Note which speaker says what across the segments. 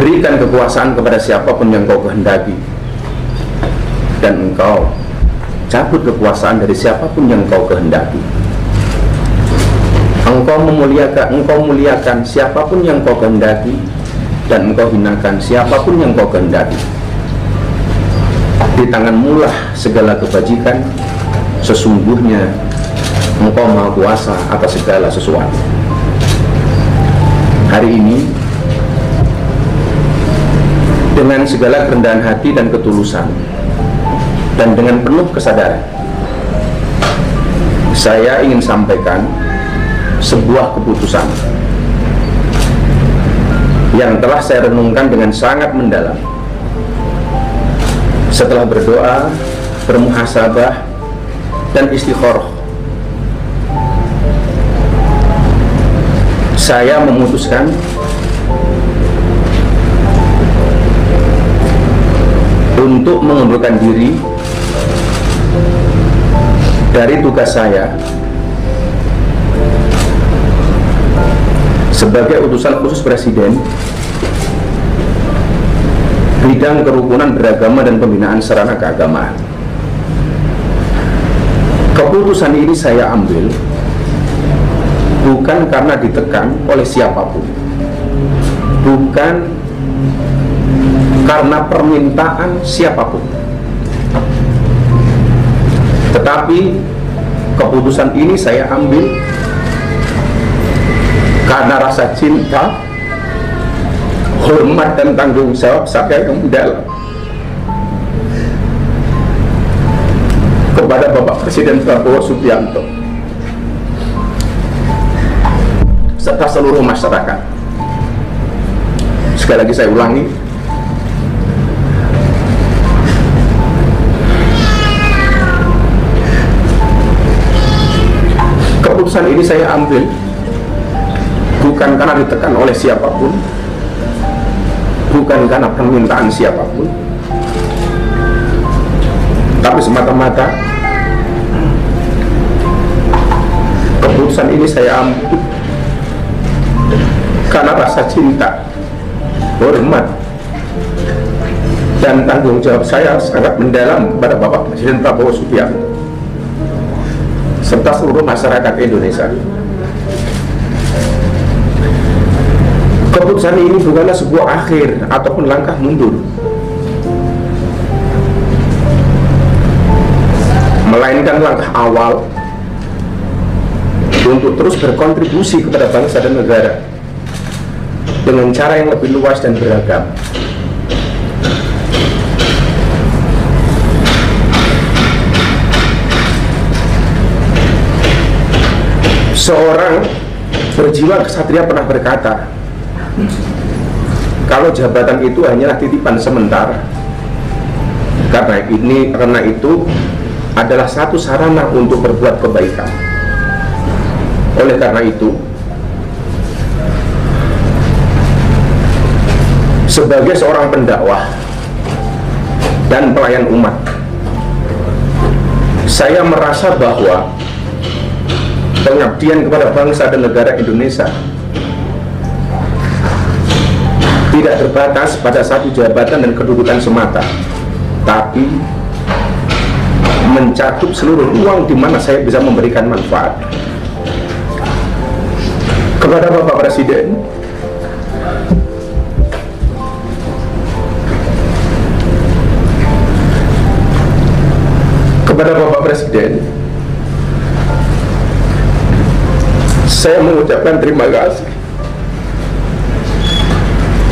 Speaker 1: berikan kekuasaan kepada siapapun yang kau kehendaki, dan engkau cabut kekuasaan dari siapapun yang kau kehendaki. Engkau muliakan siapapun yang kau kehendaki, dan engkau hinakan siapapun yang kau kehendaki. Di tanganmu lah segala kebajikan, sesungguhnya engkau maha kuasa atas segala sesuatu. Hari ini, dengan segala kerendahan hati dan ketulusan, dan dengan penuh kesadaran, saya ingin sampaikan sebuah keputusan yang telah saya renungkan dengan sangat mendalam. Setelah berdoa, bermuhasabah, dan istikharah, saya memutuskan untuk mengundurkan diri dari tugas saya sebagai utusan khusus Presiden bidang kerukunan beragama dan pembinaan sarana keagamaan. Keputusan ini saya ambil bukan karena ditekan oleh siapapun, bukan karena permintaan siapapun, tetapi keputusan ini saya ambil karena rasa cinta, hormat, dan tanggung jawab saya yang mendalam kepada Bapak Presiden Prabowo Subianto serta seluruh masyarakat. Sekali lagi saya ulangi, keputusan ini saya ambil bukan karena ditekan oleh siapapun, bukan karena permintaan siapapun, tapi semata-mata keputusan ini saya ambil karena rasa cinta, hormat, dan tanggung jawab saya sangat mendalam kepada Bapak Presiden Prabowo Subianto serta seluruh masyarakat Indonesia. Keputusan ini bukanlah sebuah akhir ataupun langkah mundur, melainkan langkah awal untuk terus berkontribusi kepada bangsa dan negara dengan cara yang lebih luas dan beragam. Seorang berjiwa kesatria pernah berkata, kalau jabatan itu hanyalah titipan sementara, karena itu adalah satu sarana untuk berbuat kebaikan. Oleh karena itu, sebagai seorang pendakwah dan pelayan umat, saya merasa bahwa pengabdian kepada bangsa dan negara Indonesia tidak terbatas pada satu jabatan dan kedudukan semata, tapi mencakup seluruh ruang di mana saya bisa memberikan manfaat. Kepada Bapak Presiden, saya mengucapkan terima kasih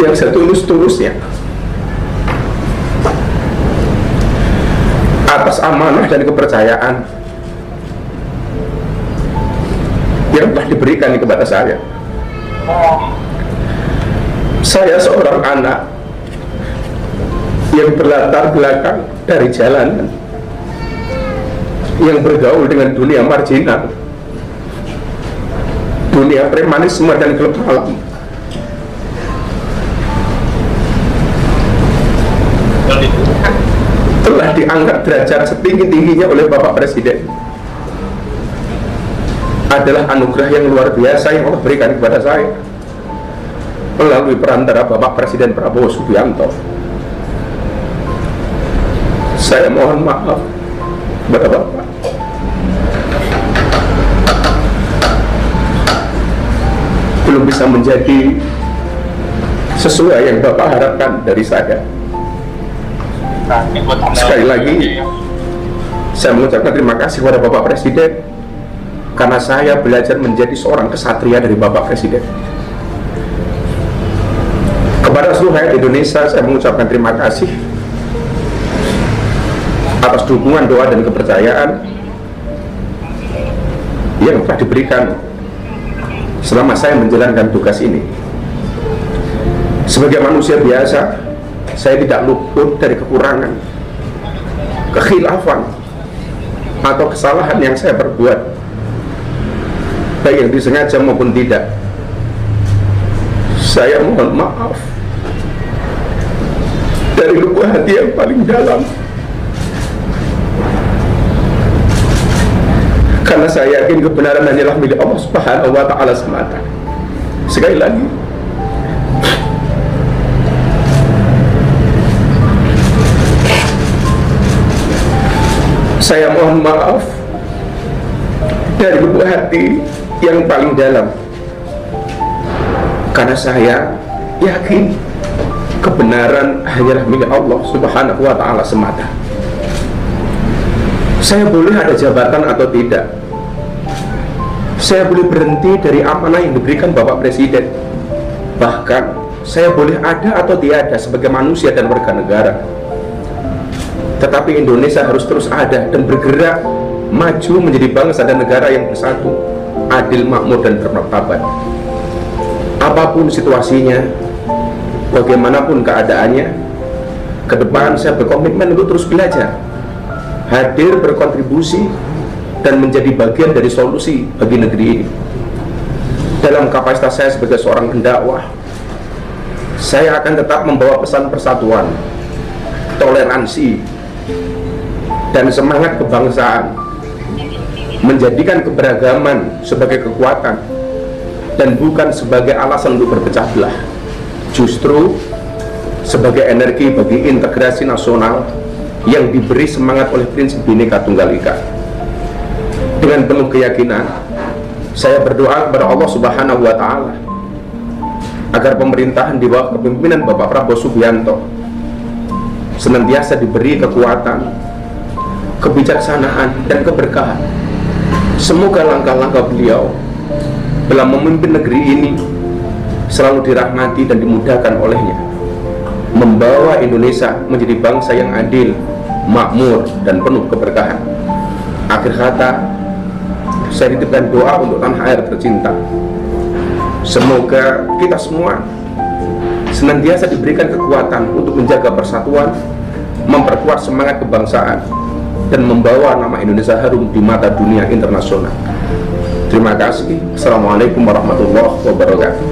Speaker 1: yang setulus-tulusnya atas amanah dan kepercayaan yang telah diberikan kepada saya. Saya seorang anak yang berlatar belakang dari jalanan, yang bergaul dengan dunia marginal, dunia premanisme dan klub malam. Telah diangkat derajat setinggi-tingginya oleh Bapak Presiden adalah anugerah yang luar biasa yang Allah berikan kepada saya. melalui perantara Bapak Presiden Prabowo Subianto. Saya mohon maaf kepada Bapak. Belum bisa menjadi sesuai yang Bapak harapkan dari saya. Sekali lagi, saya mengucapkan terima kasih kepada Bapak Presiden karena saya belajar menjadi seorang kesatria dari Bapak Presiden. Kepada seluruh rakyat Indonesia, saya mengucapkan terima kasih atas dukungan, doa, dan kepercayaan yang telah diberikan selama saya menjalankan tugas ini. Sebagai manusia biasa, saya tidak luput dari kekurangan, kekhilafan, atau kesalahan yang saya perbuat, baik yang disengaja maupun tidak. Saya mohon maaf dari lubuk hati yang paling dalam, karena saya yakin kebenaran hanyalah milik Allah Subhanahu wa Ta'ala semata. Sekali lagi, saya mohon maaf dari lubuk hati yang paling dalam, karena saya yakin kebenaran hanyalah milik Allah Subhanahu wa Ta'ala semata. Saya boleh ada jabatan atau tidak, saya boleh berhenti dari amanah yang diberikan Bapak Presiden, bahkan saya boleh ada atau tiada sebagai manusia dan warga negara. Tetapi Indonesia harus terus ada dan bergerak maju menjadi bangsa dan negara yang bersatu, adil, makmur, dan bermartabat. Apapun situasinya, bagaimanapun keadaannya, ke depan saya berkomitmen untuk terus belajar, hadir, berkontribusi, dan menjadi bagian dari solusi bagi negeri ini. Dalam kapasitas saya sebagai seorang pendakwah, saya akan tetap membawa pesan persatuan, toleransi, dan semangat kebangsaan, menjadikan keberagaman sebagai kekuatan dan bukan sebagai alasan untuk berpecah belah, justru sebagai energi bagi integrasi nasional yang diberi semangat oleh prinsip Bhinneka Tunggal Ika. Dengan penuh keyakinan, saya berdoa kepada Allah Subhanahu wa Ta'ala agar pemerintahan di bawah kepemimpinan Bapak Prabowo Subianto senantiasa diberi kekuatan, kebijaksanaan, dan keberkahan. Semoga langkah-langkah beliau dalam memimpin negeri ini selalu dirahmati dan dimudahkan olehnya, membawa Indonesia menjadi bangsa yang adil, makmur, dan penuh keberkahan. Akhir kata, saya titipkan doa untuk tanah air tercinta. Semoga kita semua senantiasa diberikan kekuatan untuk menjaga persatuan, memperkuat semangat kebangsaan, dan membawa nama Indonesia harum di mata dunia internasional. Terima kasih. Assalamualaikum warahmatullahi wabarakatuh.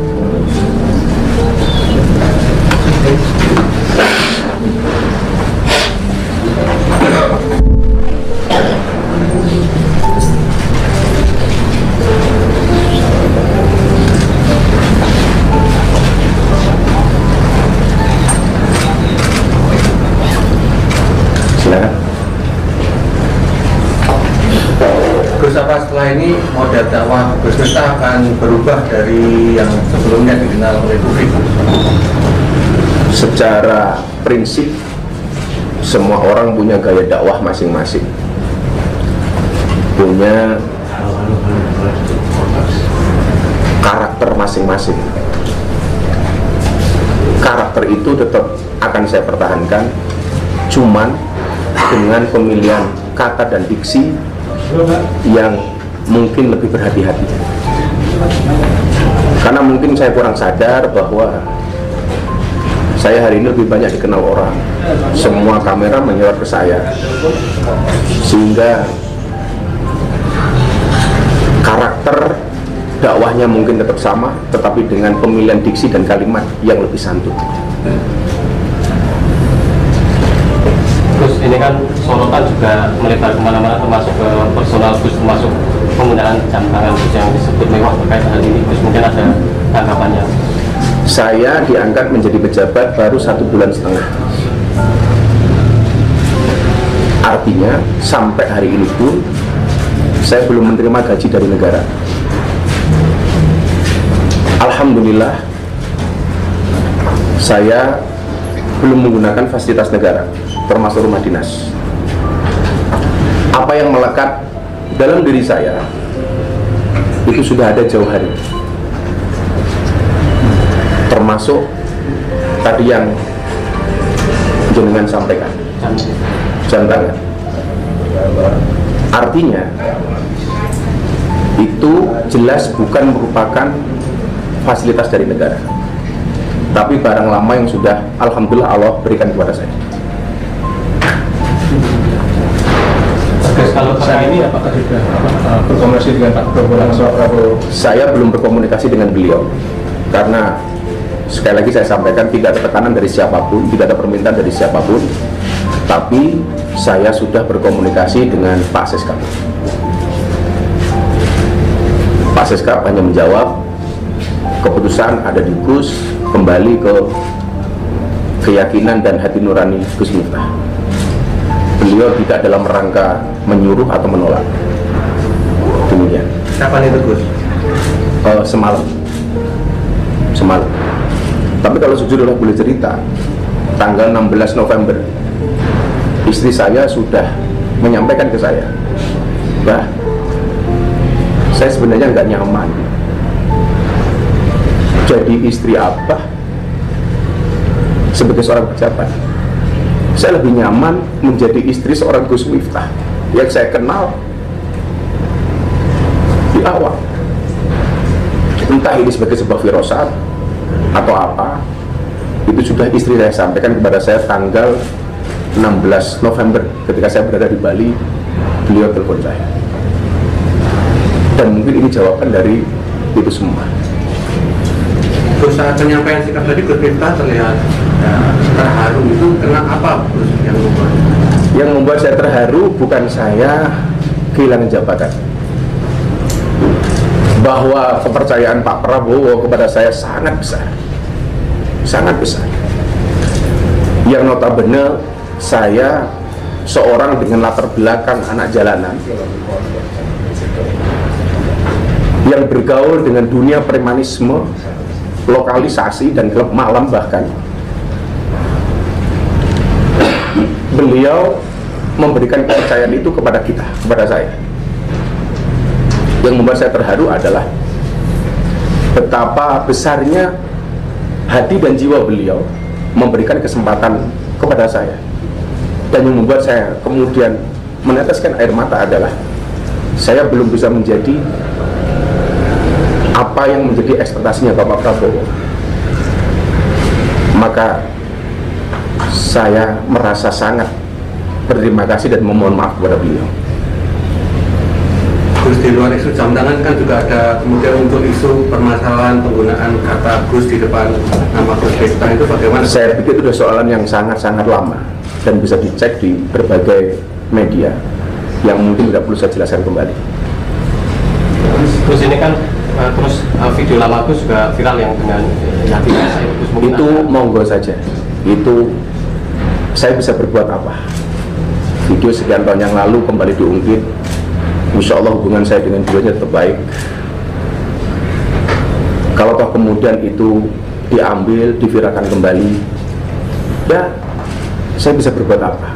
Speaker 2: Gus, apa setelah ini model dakwah Gus Miftah akan berubah dari yang sebelumnya dikenal oleh publik?
Speaker 1: Secara prinsip, semua orang punya gaya dakwah masing-masing, punya karakter masing-masing. Karakter itu tetap akan saya pertahankan, cuman dengan pemilihan kata dan diksi yang mungkin lebih berhati-hati. Karena mungkin saya kurang sadar bahwa saya hari ini lebih banyak dikenal orang, semua kamera menyorot ke saya, sehingga karakter dakwahnya mungkin tetap sama, tetapi dengan pemilihan diksi dan kalimat yang lebih santun.
Speaker 3: Gus, ini kan sorotan juga melebar kemana-mana, termasuk ke personal Gus, termasuk penggunaan jam tangan Gus yang disebut mewah terkait hal ini. Gus, mungkin ada tanggapannya?
Speaker 1: Saya diangkat menjadi pejabat baru 1,5 bulan. Artinya sampai hari ini pun saya belum menerima gaji dari negara. Alhamdulillah, saya belum menggunakan fasilitas negara, termasuk rumah dinas. Apa yang melekat dalam diri saya itu sudah ada jauh hari, termasuk tadi yang jenengan sampaikan, jam tangan. Artinya itu jelas bukan merupakan fasilitas dari negara, tapi barang lama yang sudah alhamdulillah Allah berikan kepada saya.
Speaker 3: Kalau saat ini apakah sudah berkomunikasi dengan Pak Prabowo?
Speaker 1: Saya belum berkomunikasi dengan beliau karena sekali lagi saya sampaikan tidak ada tekanan dari siapapun, tidak ada permintaan dari siapapun, tapi saya sudah berkomunikasi dengan Pak Seska. Pak Seska hanya menjawab keputusan ada di Gus, kembali ke keyakinan dan hati nurani Gus Miftah. Beliau tidak dalam rangka menyuruh atau menolak. Demikian.
Speaker 2: Kapan itu Gus?
Speaker 1: Semalam. Tapi kalau jujur boleh cerita, tanggal 16 November istri saya sudah menyampaikan ke saya, "Bah, saya sebenarnya nggak nyaman jadi istri Abah sebagai seorang pejabat. Saya lebih nyaman menjadi istri seorang Gus Miftah yang saya kenal di awal. Entah ini sebagai sebuah firasat atau apa, itu sudah istri saya sampaikan kepada saya tanggal 16 November ketika saya berada di Bali. Beliau telepon saya, dan mungkin ini jawaban dari itu semua.
Speaker 2: Gus, saat penyampaian sikap tadi Gus Miftah terlihat terharu. Itu karena apa Gus yang membuat?
Speaker 1: Yang membuat saya terharu bukan saya kehilangan jabatan, bahwa kepercayaan Pak Prabowo kepada saya sangat besar, yang notabene saya seorang dengan latar belakang anak jalanan yang bergaul dengan dunia premanisme, lokalisasi dan klub malam. Bahkan beliau memberikan kepercayaan itu kepada kita, kepada saya. Yang membuat saya terharu adalah betapa besarnya hati dan jiwa beliau memberikan kesempatan kepada saya. Dan yang membuat saya kemudian meneteskan air mata adalah saya belum bisa menjadi apa yang menjadi ekspektasinya Bapak Prabowo. Maka saya merasa sangat berterima kasih dan memohon maaf kepada beliau.
Speaker 2: Gus, di luar isu jam tangan kan juga ada kemudian untuk isu permasalahan penggunaan kata Gus di depan nama Gus Miftah, itu bagaimana?
Speaker 1: Saya pikir itu sudah soalan yang sangat-sangat lama dan bisa dicek di berbagai media yang mungkin tidak perlu saya jelaskan kembali.
Speaker 3: Terus ini kan video lama Gus juga viral yang dengan
Speaker 1: itu monggo saja, itu saya bisa berbuat apa? Video sekian tahun yang lalu kembali diungkit, insya Allah hubungan saya dengan beliau tetap baik. Kalau toh kemudian itu diambil, diviralkan kembali, ya saya bisa berbuat apa?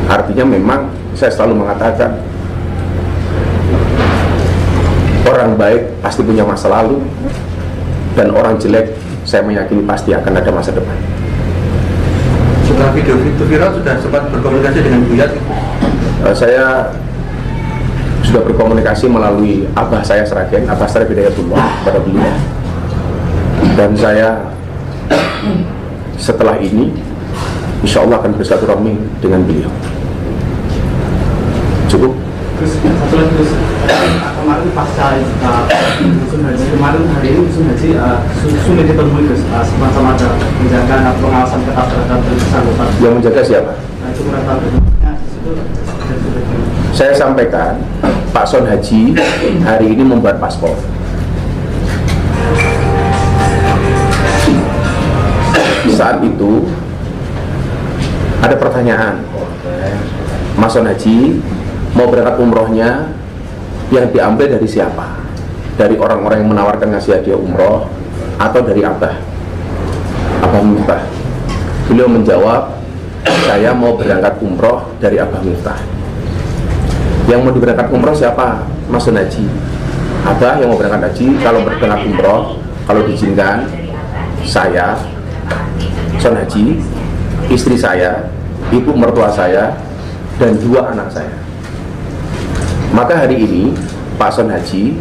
Speaker 1: Artinya memang saya selalu mengatakan orang baik pasti punya masa lalu, dan orang jelek saya meyakini pasti akan ada masa depan.
Speaker 2: Setelah video itu viral, sudah sempat berkomunikasi dengan Buya?
Speaker 1: Saya sudah berkomunikasi melalui Abah saya Sragen, Abah Sragen Hidayatullah, pada beliau. Dan saya setelah ini insya Allah akan bersilaturahmi dengan beliau. Cukup.
Speaker 4: Terus satu lagi, terus kemarin pasca kemarin hari ini musim haji sulit ditemui Gus, semacam ada menjaga atau pengawasan ketat terhadap bersangkutan.
Speaker 1: Yang menjaga siapa?
Speaker 4: Nah itu mereka
Speaker 1: Saya sampaikan Pak Son Haji hari ini membuat paspor. saat itu ada pertanyaan, Mas Son Haji mau berangkat umrohnya yang diambil dari siapa? Dari orang-orang yang menawarkan ngasih hadiah umroh atau dari Abah Miftah? Beliau menjawab, saya mau berangkat umroh dari Abah Miftah. Yang mau berangkat umroh siapa? Mas Son Haji. Abah yang mau berangkat haji, kalau berangkat umroh, kalau diizinkan, saya Son Haji, istri saya, ibu mertua saya, dan 2 anak saya. Maka hari ini Pak Son Haji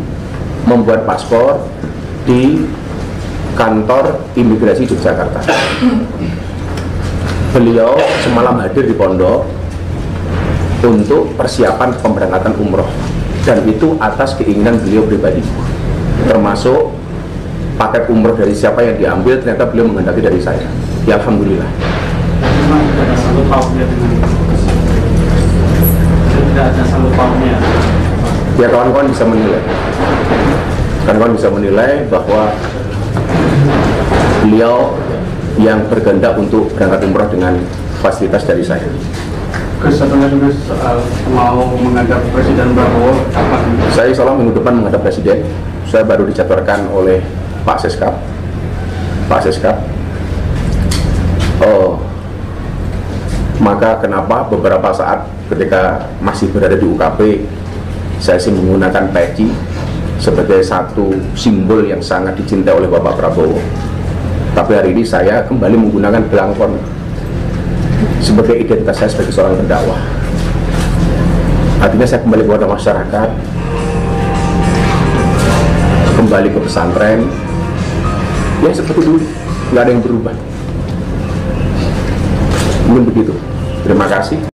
Speaker 1: membuat paspor di kantor imigrasi Yogyakarta. Beliau semalam hadir di pondok untuk persiapan pemberangkatan umroh, dan itu atas keinginan beliau pribadi, termasuk paket umroh dari siapa yang diambil ternyata beliau menghendaki dari saya. Ya alhamdulillah.
Speaker 4: Memang tidak ada sanggup pautnya dengan tidak ada sanggup pautnya.
Speaker 1: Ya kawan-kawan bisa menilai. Kawan-kawan bisa menilai bahwa beliau yang berkehendak untuk berangkat umroh dengan fasilitas dari saya.
Speaker 4: Satunya juga soal mau menghadap Presiden Prabowo kapan?
Speaker 1: Saya insya Allah minggu depan menghadap Presiden. Saya baru dijadwalkan oleh Pak Seskap. Maka kenapa beberapa saat ketika masih berada di UKP, saya sih menggunakan peci sebagai satu simbol yang sangat dicintai oleh Bapak Prabowo. Tapi hari ini saya kembali menggunakan belangkon sebagai identitas saya sebagai seorang pendakwah. Artinya saya kembali kepada masyarakat, kembali ke pesantren, ya seperti dulu, nggak ada yang berubah. Mungkin begitu. Terima kasih.